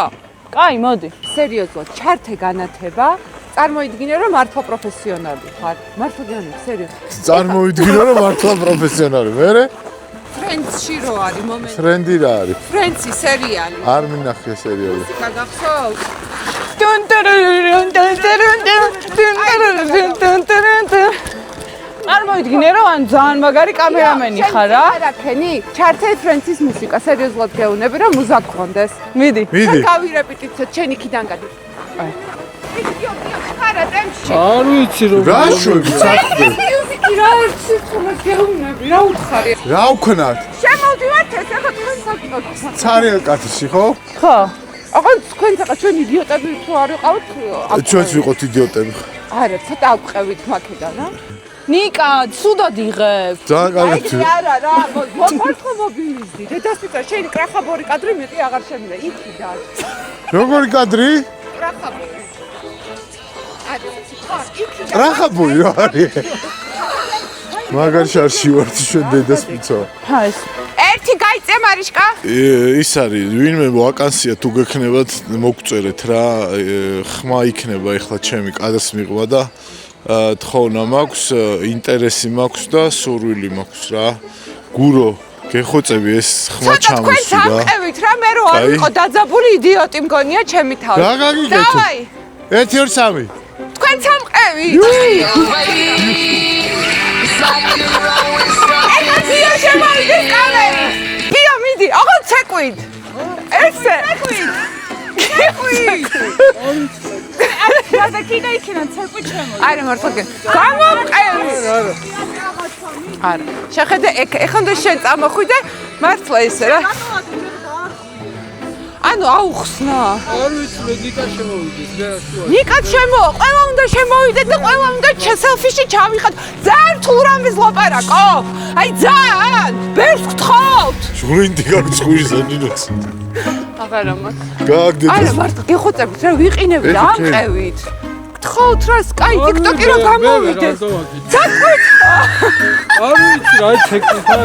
B: კაი, მოდი.
A: სერიოზულად, ჩართე განათება. წარმოიდგინე რომ მართლა პროფესიონალი ხარ. მართლა გეუბნები, სერიოზულად.
C: წარმოიდგინე რომ მართლა პროფესიონალი. მერე?
A: ფრენდსში რო არის მომენტი.
C: ფრენდი რა არის?
A: ფრენდსი სერიალი.
C: არ მინახე სერიალი.
A: გაგახსოვს?
B: წარმოიდგინე რომ ან ძალიან მაგარი კამერამენი ხარ რა.
A: არა ქენი, ჩართე ფრენდსის მუსიკა, სერიოზულად გეუბნები რომ მუზა გქონდეს.
C: მიდი.
A: გავირეპეტიცოთ, შენ იქიდან გადი. აი. იო, ხარა ტემპში.
J: არ ვიცი რომ
C: რა შვები წახდე.
A: რა ერთი თქმა გეუბნები, რა უთხარი.
C: რა ვქნათ?
A: შემოვდივართ ეს ახლა თქვენ საკითხად.
C: ცარიელ კათში ხო?
B: ხო.
A: აღარ თქვენ წაყა ჩვენ იდიოტები თუ არ ვიყავთ?
C: ჩვენც ვიყოთ იდიოტები.
A: არა, ცოტა ავყევით მაქედან, ა?
B: ნიკა, ცუდად იღებ.
C: ძალიან კარგი.
A: არა რა, მართლა მობილიზდი. დედასწრა შენი კრახაბორი კადრი მეტი აღარ შემიძლია. იქიდან.
C: როგორი კადრი?
A: კრახაბორი.
C: კრახაბორი რა არის? მაგარ შარში ვარ ჩვენ დედას მიცო.
B: ჰაი.
A: ერთი გაიწე მარიშკა?
C: ის არის, ვინმე ვაკანსია თუ გექნებათ, მოგწერეთ რა, ხმა იქნება ეხლა ჩემი კადრს მიღვა და თხოვნა მაქვს, ინტერესი მაქვს და სურვილი მაქვს რა. გურო, გეხოცები ეს ხმა ჩამოსი რა.
A: თქვენ სამყევით რა, მე რო არ ვიყო დაძაბული იდიოტი მგონია ჩემი თავი.
C: რა გაგიგეთო?
A: დავაი.
C: 1 2 3.
A: თქვენ სამყევით. ეხლა შემოვიდეს კამერი. ბიო მიდი, აღარ ცეკვით. ესე. ცეკვით.
B: და კიდე იქიდან ცეკვი ჩემო.
A: არა მართლა გამომყევი. არა. შეხედე ეხლა შენ წამოხვიდე მართლა ესე რა. ანუ აუხსნა.
J: არ ვიცი მე ნიკა შემოვიდეს, მე რა შუა.
A: ნიკა ყველა უნდა შემოვიდეთ და ყველა უნდა სელფიში ჩავიხოთ. ძალიან რთულ რამეს ლაპარაკო. აი ძალიან. ბერს გთხოვთ.
C: ჟღვრინდი გაცხუჟა ნინოს.
A: აღარა მაქვს.
C: გააგდეთ.
A: არა მართლა გეხოცებით რა ვიყინები რა ამყევით. გთხოვთ რა სკაი TikTok-ი რა გამოვიდეს. საკვით.
J: არ ვიცი რა ჩეკითხარ.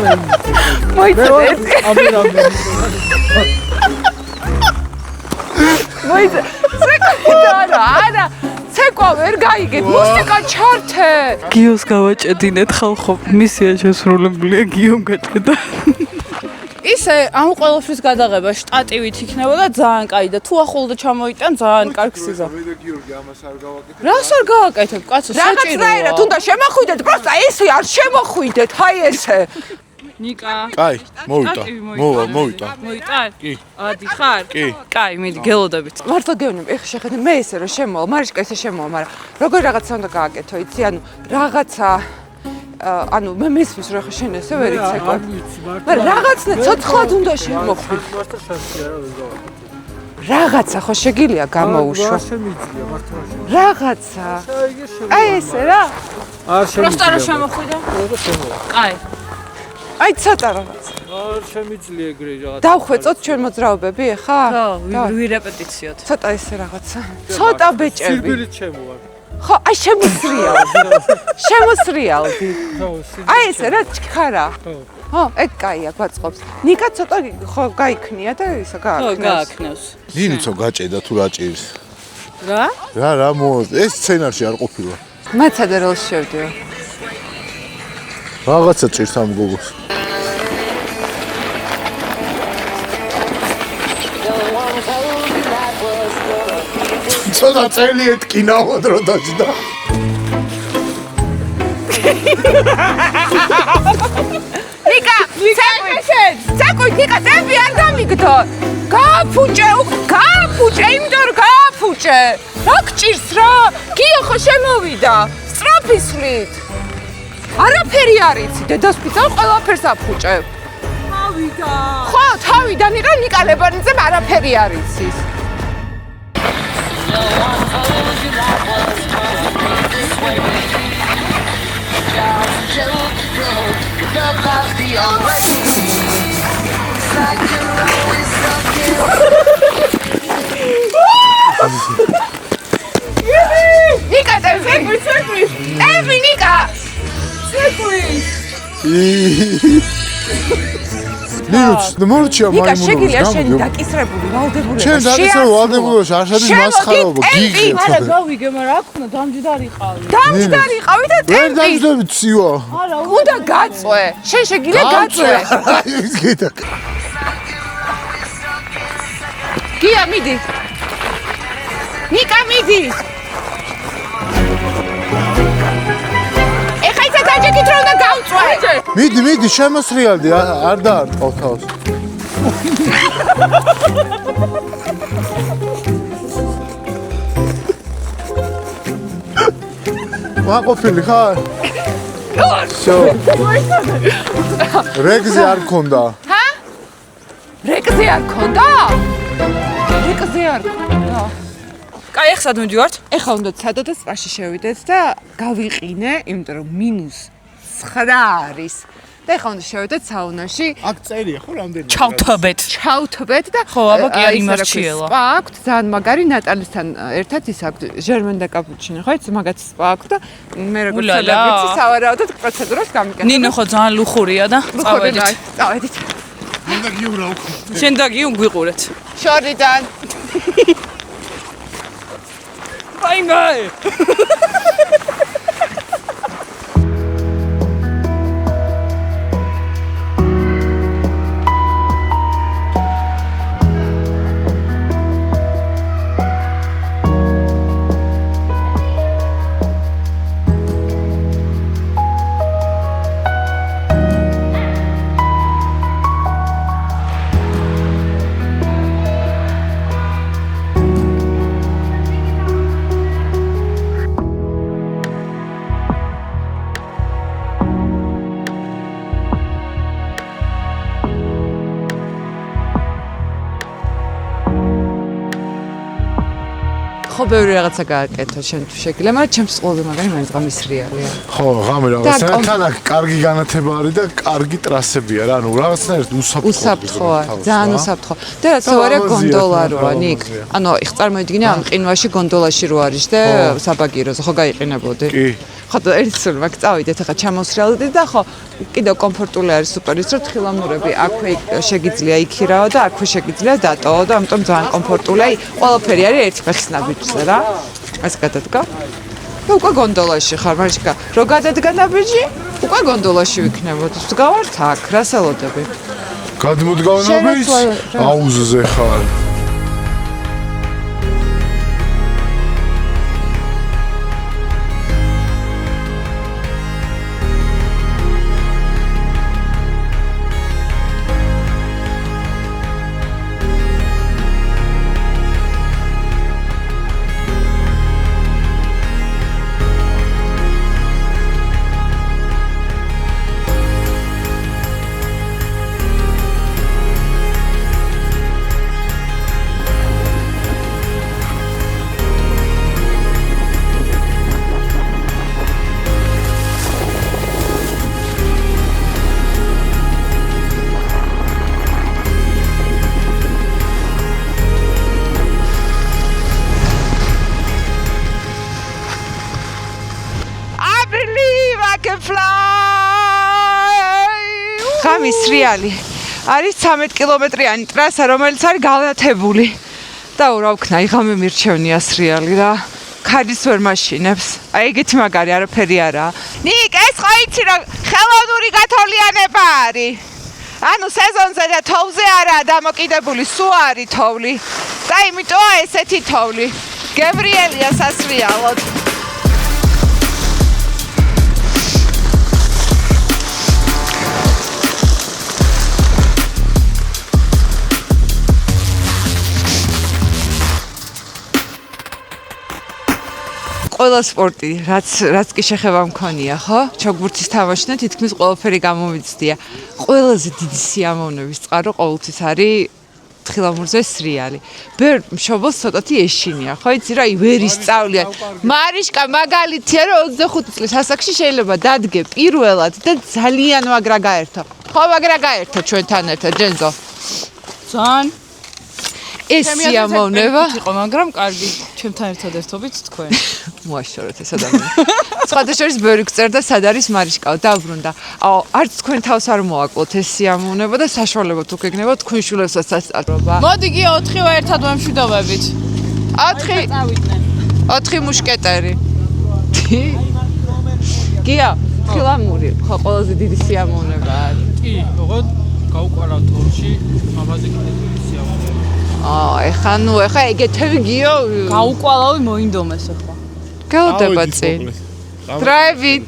A: მოიწეს.
J: ამერამე.
A: მოიწეს. არა. ცეკვა ვერ გაიგეთ, მუსიკა ჩართე.
B: გიოს გავაჭედინეთ ხალხო, მისია შესრულებულია გიომ გაჭედა. ისე ამ ყველაფრის გადაღება შტატივით იქნებოდა ძალიან კაი და თუ ახლა ჩამოიტან ძალიან კარგი სიზა.
C: მე და გიორგი ამას არ გავაკეთებ.
B: რას არ გავაკეთებ, კაცო, საჭიროა.
A: რაღაცნაირად უნდა შემოხვიდეთ, პროსტა ესე არ შემოხვიდეთ, აი ესე.
B: ნიკა.
C: კაი, მოვიტა. მოვიტა.
B: მოიტან?
C: კი.
B: ადი ხარ?
C: კი.
B: კაი, მიდი გელოდებით.
A: მართლა გეუბნები, ეხლა შეხედე მე ესე რომ შემოვალ, მარიშკა ესე შემოვალ, მაგრამ როგორ რაღაცა უნდა გააკეთო, იცი, ანუ რაღაცა ანუ მე მესმის რომ ეხლა შენ ესე ვერ იცეკვე. მაგრამ რაღაცნა ცოცხლად უნდა შემოხვიდე. რაღაცა ხო შეგიძლია გამოუშვა. რაღაცა. აი ესე რა.
J: არ შემიძლია.
B: პროსტა რა შემოხვიდე? კაი.
A: აი ცოტა რაღაც.
J: არ შემიძლია ეგრე რაღაც.
A: დავხვეწოთ ჩვენ მოძრაობები ახლა?
B: ხო, ვირეპეტიციოთ.
A: ცოტა ესე რაღაცა. ცოტა ბეჭები.
J: სირბილით შემოვარ.
A: ხო, აი შემოსრიალდი. აი ესე რა ჩქარა. ხო, ეგ კაია, გვაწყობს. ნიკა ცოტა ხო გაიქნია და ისა გააქნევს.
B: ხო, გააქნევს.
C: ნინიცო გაჭედა თუ რა ჭირს.
B: რა?
C: რა ეს სცენარში არ ყოფილა.
A: მაცადე როლს შევდიო.
C: რაღაცა ჭირს ამ გოგოს. ცოტა წელი ეთკინაო დრო დაჭდა.
A: ნიკა, ცეკვი, ნიკა, წები არ დამიგდო. გააფუჭე, იმიტომ რომ გააფუჭე. რა გჭირს რა? გიო ხო შემოვიდა. სწრაფისვლით. არაფერი არ იცი, დედასპიტალ ყველაფერს აფუჭებ. თავიდან. ხო, თავიდან იყო ნიკა ლებანიძემ არაფერი არ იცის. ნიკა, ცეკვი. ევი ნიკა. ცეკვი.
C: ნინუც, მორჩია
A: ნიკა,
C: მაიმუნოვს.
A: შეგიძლია შენი დაკისრებული ვალდებულება.
C: შენ დაკისრებული ვალდებულება არ შედის მასხარაობა, გიგეთ.
B: არა, გავიგე, მაგრამ რა ქნა, დამჯდარიყავი.
A: დამჯდარიყავი და
C: ვერ
A: ტემპი.
C: დამჯდებით ცივა.
B: არა,
A: უნდა გაწვე. შენ შეგიძლია გაწვე.
C: ის გეტა.
A: გია მიდი. ნიკა მიდი. ეხა ისა დაჯექით რომ უნდა გავწვე.
C: მიდი, შემოსრიალდი, არ დაარტყავ თავს. მაყოფილი ხარ? შო. რეგზე არ ქონდა.
A: ჰა? რეკზე არ ქონდა? რეკზე არ ქონდა.
B: კაი, ახლა სად მივდივართ?
A: ეხლა უნდა ცადო და სპაში შევიდეთ და გავიყინე, იმიტომ რომ -9 არის. და ეხლა უნდა შევიდეთ საუნაში.
C: აქ წერია ხო რამდენი?
B: ჩავთბეთ
A: და
B: ხო, აბა კი არ იმარჩიელა.
A: სპა აქვთ, ძალიან მაგარი ნატალისთან ერთად ის აქვთ, ჟერმენ და კაპუჩინო, ხო, იცი მაგაც სპა აქვთ და მე როგორც ცელებიცი სავარაუდოდ პროცედურას გამიკეთებ.
B: ნინო ხო ძალიან ლუხურია და წავედით.
A: წავედით.
C: უნდა გიურა უკვე.
B: შენ და გიო გვიყურეთ.
A: შორიდან.
B: ბაი.
A: ხო ბევრი რაღაცა გააკეთო შენ თუ შეგიძლია, მაგრამ ჩემს ყველაზე მაგარი მაინც ღამის რეალია.
C: ხო, ღამე რაღაცა თან აქ კარგი განათება არის და კარგი ტრასებია რა, ანუ რაღაცნაირად
A: უსაფრთხოა, ძალიან უსაფრთხო. და რაც ვარია გონდოლა როა, ნიკ. ანუ იხ წარმოიდგინე ამ ყინვაში გონდოლაში რო არის და საბაგიროზე ხო გაიყინებოდი?
C: კი.
A: ხო და ერთსულ მაგ წავიდეთ ახლა ჩამოსრიალდით და ხო კიდევ კომფორტული არის სუპერ ის რომ თხილამურები აქვე შეგიძლია იქირაო და აქვე შეგიძლია დატოვო და ამიტომ ძალიან კომფორტულია. ყველაფერი არის ერთ ფეხს ნაბიჯზე რა. ეს გადადგა. და უკვე გონდოლაში ხარ, მარიშკა. რო გადადგა ნაბიჯი, უკვე გონდოლაში ვიქნებოდ. ვდგავართ აქ, რას ელოდები?
C: გადმოდგანობით აუზზე ხარ.
A: ღამის სრიალი არის 13 კილომეტრიანი ტრასა, რომელიც არის განათებული. და რა ვქნა, იღამე მირჩევნია სრიალი რა. ქადის ვერ მაშინებს. აი ეგეთი მაგარი არაფერი არა. ნიკ, ეს ხო იცი რომ ხელოვნური გათოვლიანება არის. ანუ სეზონზე და თოვლზე არაა დამოკიდებული, სულ არის თოვლი. და იმიტოა ესეთი თოვლი. გებრიელია სასრიალოდ. ყველა სპორტი, რაც კი შეხება მქონია, ხო? ჩოგბურთის თამაშნა თითქმის ყველაფერი გამომიცდია. ყველაზე დიდი სიამოვნების წყარო ყოველთვის არის თხილამურზე სრიალი. ბევრ მშობელს ცოტათი ეშინია, ხო? იცი რა, ვერ ისწავლია. მარიშკა მაგალითია, რომ 25 წლის ასაკში შეიძლება დადგე პირველად და ძალიან მაგრა გაერთო. ხო, მაგრა გაერთო ჩვენთან ერთად, ჯენზო.
B: ძალიან
A: ეს სიამოვნება
B: იყო, მაგრამ კარგი, ჩემთან ერთად ერთობით თქვენ.
A: მოაშორეთ ეს ადამიანი. სხვადასხვა ბევრი გწერდა, სად არის მარიშკაო, დაუბრუნდა. არც თქვენ თავს არ მოაკლოთ ეს სიამოვნება და საშუალებად თუ გეგნებათ თქვენ შულებსაც სასწავლობა.
B: მოდი გიო 4-ვე ერთად ვემშვიდობებით.
A: 4 მუშკეტერი. გია, ფილამური, ხო ყველაზე დიდი სიამოვნება არის.
J: კი, ოღონდ გაუყარავ თორში, ამაზე კიდე დიდი სიამოვნება.
A: ეხა ეგეთები გიო
B: გაუყვალავი მოინდომეს ახლა.
A: გელოდება წინ. დრაივით.